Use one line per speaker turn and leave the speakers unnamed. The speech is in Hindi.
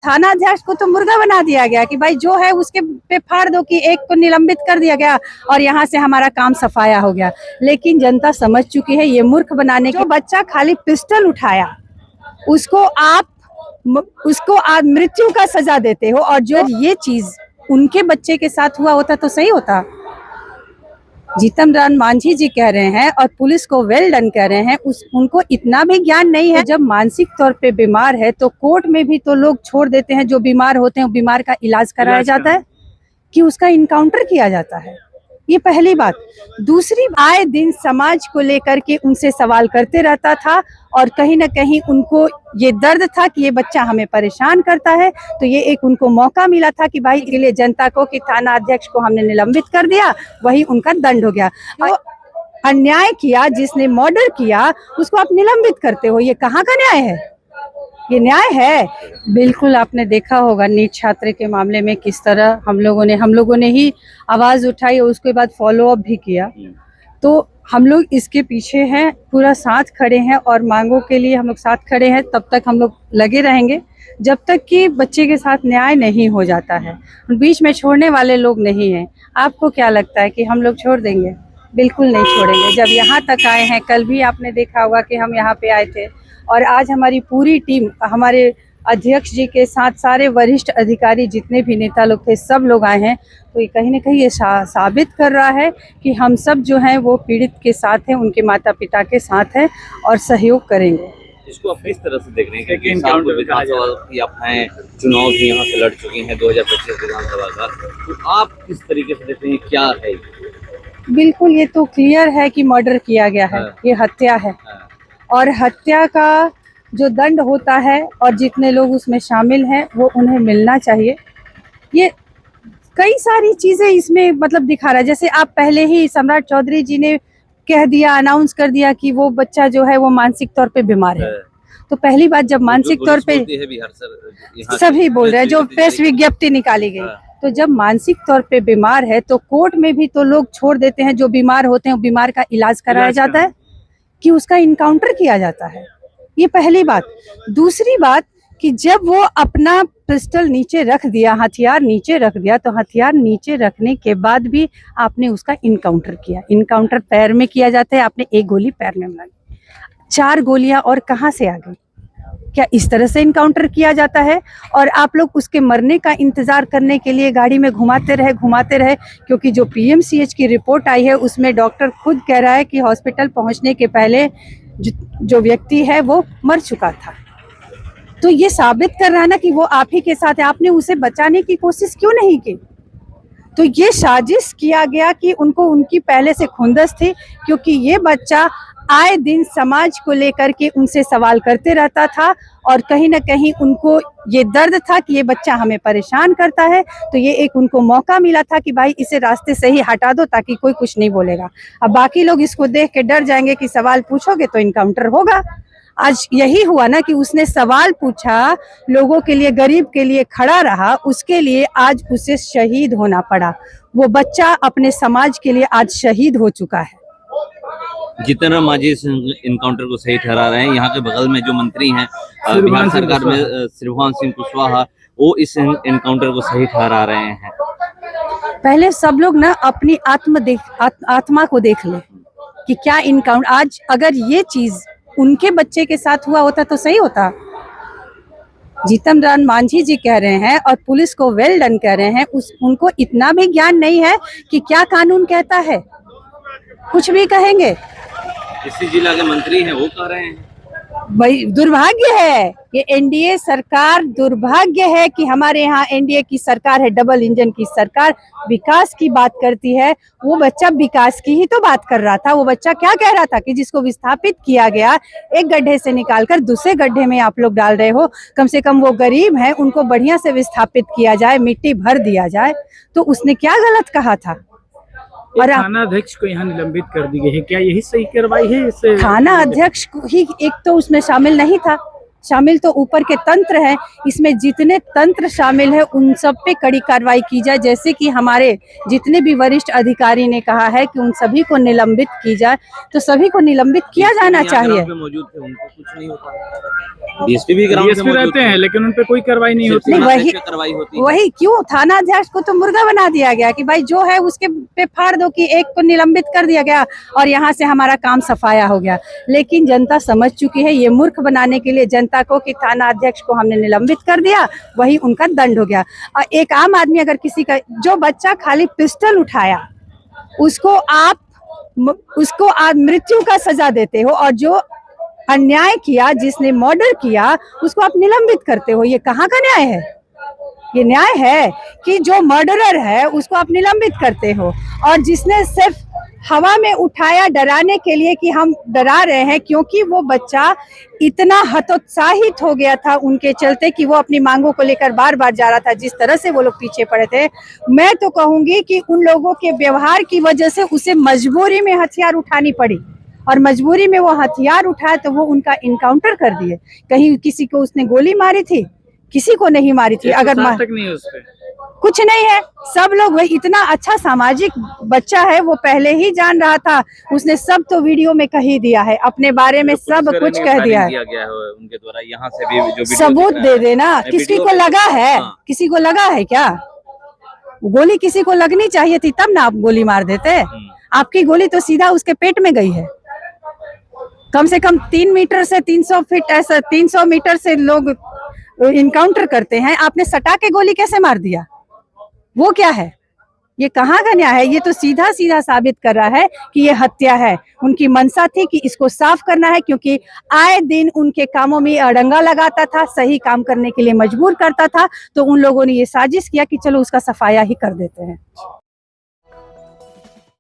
थाना अध्यक्ष को तो मुर्गा बना दिया गया कि भाई जो है उसके पे फाड़ दो, कि एक को निलंबित कर दिया गया और यहाँ से हमारा काम सफाया हो गया। लेकिन जनता समझ चुकी है ये मूर्ख बनाने के। बच्चा खाली पिस्टल उठाया उसको आप मृत्यु का सजा देते हो, और जो ये चीज उनके बच्चे के साथ हुआ होता तो सही होता। जीतन राम मांझी जी कह रहे हैं और पुलिस को वेल डन कह रहे हैं, उनको इतना भी ज्ञान नहीं है। जब मानसिक तौर पे बीमार है तो कोर्ट में भी तो लोग छोड़ देते हैं, जो बीमार होते हैं बीमार का इलाज कराया जाता है कि उसका इनकाउंटर किया जाता है। ये पहली बात। दूसरी, आए दिन समाज को लेकर के उनसे सवाल करते रहता था और कहीं ना कहीं उनको ये दर्द था कि ये बच्चा हमें परेशान करता है, तो ये एक उनको मौका मिला था कि भाई के लिए जनता को कि थाना अध्यक्ष को हमने निलंबित कर दिया, वही उनका दंड हो गया। तो अन्याय किया, जिसने मर्डर किया उसको आप निलंबित करते हो, ये कहाँ का न्याय है? ये न्याय है? बिल्कुल। आपने देखा होगा नीट छात्र के मामले में किस तरह हम लोगों ने ही आवाज उठाई और उसके बाद फॉलो अप भी किया। तो हम लोग इसके पीछे हैं, पूरा साथ खड़े हैं और मांगों के लिए हम लोग साथ खड़े हैं। तब तक हम लोग लगे रहेंगे जब तक कि बच्चे के साथ न्याय नहीं हो जाता है। बीच में छोड़ने वाले लोग नहीं हैं। आपको क्या लगता है कि हम लोग छोड़ देंगे? बिल्कुल नहीं छोड़ेंगे। जब यहाँ तक आए हैं, कल भी आपने देखा होगा कि हम यहाँ पे आए थे और आज हमारी पूरी टीम, हमारे अध्यक्ष जी के साथ सारे वरिष्ठ अधिकारी जितने भी नेता लोग थे सब लोग आए हैं। तो ये कहीं ना कहीं ये साबित कर रहा है कि हम सब जो हैं वो पीड़ित के साथ हैं, उनके माता पिता के साथ हैं और सहयोग करेंगे।
इसको आप किस तरह से देख रहे हैं कि विधानसभा की आप हैं, चुनाव भी यहाँ से लड़ चुके हैं 2025 विधानसभा का, तो आप किस तरीके से देखते हैं क्या है?
बिल्कुल, ये तो क्लियर है कि मर्डर किया गया है। ये हत्या है और हत्या का जो दंड होता है और जितने लोग उसमें शामिल हैं वो उन्हें मिलना चाहिए। ये कई सारी चीजें इसमें मतलब दिखा रहा है। जैसे आप पहले ही सम्राट चौधरी जी ने कह दिया, अनाउंस कर दिया कि वो बच्चा जो है वो मानसिक तौर पे बीमार है। तो पहली बात, जब मानसिक तौर पे सभी बोल रहे हैं, जो प्रेस विज्ञप्ति निकाली गई, तो जब मानसिक तौर पे बीमार है तो कोर्ट में भी तो लोग छोड़ देते हैं, जो बीमार होते हैं बीमार का इलाज कराया जाता है कि उसका इनकाउंटर किया जाता है। ये पहली बात। दूसरी बात कि जब वो अपना पिस्टल नीचे रख दिया, हथियार नीचे रख दिया, तो हथियार नीचे रखने के बाद भी आपने उसका इनकाउंटर किया। इनकाउंटर पैर में किया जाता है, आपने एक गोली पैर में मारी, 4 गोलियां और कहां से आ गई? क्या इस तरह से इनकाउंटर किया जाता है? और आप लोग उसके मरने का इंतजार करने के लिए गाड़ी में घुमाते रहे, क्योंकि जो पीएमसीएच की रिपोर्ट आई है उसमें डॉक्टर खुद कह रहा है कि हॉस्पिटल पहुंचने के पहले जो व्यक्ति है वो मर चुका था। तो ये साबित कर रहा है ना कि वो आप ही के साथ है। आपने उसे बचाने की कोशिश क्यों नहीं की? तो ये साजिश किया गया कि उनको उनकी पहले से खुंदस थी, क्योंकि ये बच्चा आए दिन समाज को लेकर के उनसे सवाल करते रहता था और कहीं ना कहीं उनको ये दर्द था कि ये बच्चा हमें परेशान करता है, तो ये एक उनको मौका मिला था कि भाई इसे रास्ते से ही हटा दो ताकि कोई कुछ नहीं बोलेगा। अब बाकी लोग इसको देख के डर जाएंगे कि सवाल पूछोगे तो इनकाउंटर होगा। आज यही हुआ ना कि उसने सवाल पूछा, लोगों के लिए, गरीब के लिए खड़ा रहा, उसके लिए आज उसे शहीद होना पड़ा। वो बच्चा अपने समाज के लिए आज शहीद हो चुका है।
जीतन राम मांझी इस इनकाउंटर को सही ठहरा रहे हैं। यहाँ के बगल में जो मंत्री हैं बिहार सरकार में, श्रीमान सिंह कुशवाहा, वो इस इनकाउंटर को सही ठहरा रहे हैं।
पहले सब लोग ना अपनी आत्मा को देख ले कि क्या इनकाउंटर, आज अगर ये चीज उनके बच्चे के साथ हुआ होता तो सही होता। जीतन राम मांझी जी कह रहे हैं और पुलिस को वेल डन कह रहे हैं, उनको इतना भी ज्ञान नहीं है कि क्या कानून कहता है। कुछ भी कहेंगे।
इसी जिला के मंत्री हैं, वो कह रहे हैं।
भाई दुर्भाग्य है, ये एनडीए सरकार, दुर्भाग्य है कि हमारे यहाँ एनडीए की सरकार है, डबल इंजन की सरकार, विकास की बात करती है। वो बच्चा विकास की ही तो बात कर रहा था। वो बच्चा क्या कह रहा था कि जिसको विस्थापित किया गया, एक गड्ढे से निकालकर दूसरे गड्ढे में आप लोग डाल रहे हो। कम से कम वो गरीब है, उनको बढ़िया से विस्थापित किया जाए, मिट्टी भर दिया जाए। तो उसने क्या गलत कहा था?
और थाना अध्यक्ष को यहाँ निलंबित कर दी गई है, क्या यही सही कार्रवाई है? इससे
थाना अध्यक्ष को ही एक तो उसमें शामिल नहीं था, शामिल तो ऊपर के तंत्र हैं, इसमें जितने तंत्र शामिल है उन सब पे कड़ी कार्रवाई की जाए। जैसे कि हमारे जितने भी वरिष्ठ अधिकारी ने कहा है कि उन सभी को निलंबित की जाए, तो सभी को निलंबित किया जाना चाहिए।
मौजूद थे, उनको कुछ नहीं होता। डीएसपी भी ग्राउंड
डीएसपी रहते हैं लेकिन उन पे कोई कार्रवाई नहीं होती।
कार्रवाई होती है।
वही क्यों थाना अध्यक्ष को तो मुर्गा बना दिया गया कि भाई जो है उसके पे फाड़ दो, कि एक को निलंबित कर दिया गया और यहाँ से हमारा काम सफाया हो गया। लेकिन जनता समझ चुकी है, ये मूर्ख बनाने के लिए जनता को कि थाना अध्यक्ष को हमने निलंबित कर दिया, वही उनका दंड हो गया। और एक आम आदमी अगर किसी का जो बच्चा खाली पिस्टल उठाया उसको आप मृत्यु का सजा देते हो, और जो अन्याय किया जिसने मर्डर किया उसको आप निलंबित करते हो। ये कहाँ का न्याय है? ये न्याय है कि जो मर्डरर है उसको आप निलंबित करते हो, और जिसने सिर्फ हवा में उठाया डराने के लिए कि हम डरा रहे हैं, क्योंकि वो बच्चा इतना हतोत्साहित हो गया था उनके चलते कि वो अपनी मांगों को लेकर बार बार जा रहा था। जिस तरह से वो लोग पीछे पड़े थे, मैं तो कहूंगी कि उन लोगों के व्यवहार की वजह से उसे मजबूरी में हथियार उठानी पड़ी, और मजबूरी में वो हथियार उठाए तो वो उनका इनकाउंटर कर दिए। कहीं किसी को उसने गोली मारी थी? किसी को नहीं मारी थी। अगर
तक नहीं उस पे
कुछ नहीं है, सब लोग वही इतना अच्छा सामाजिक बच्चा है, वो पहले ही जान रहा था। उसने सब तो वीडियो में कह ही दिया है, अपने बारे में सब कुछ कह दिया है।
उनके द्वारा यहाँ से भी जो
सबूत दे देना। किसी को लगा है? किसी को लगा है क्या? गोली किसी को लगनी चाहिए थी तब ना आप गोली मार देते। आपकी गोली तो सीधा उसके पेट में गई है। कम से कम 3 मीटर से 300 फीट, ऐसा 300 मीटर से लोग इनकाउंटर करते हैं, आपने सटा के गोली कैसे मार दिया? वो क्या है? ये कहाँ का न्याय है? ये तो सीधा सीधा साबित कर रहा है कि ये हत्या है। उनकी मंशा थी कि इसको साफ करना है, क्योंकि आए दिन उनके कामों में अड़ंगा लगाता था, सही काम करने के लिए मजबूर करता था। तो उन लोगों ने ये साजिश किया कि चलो उसका सफाया ही कर देते हैं।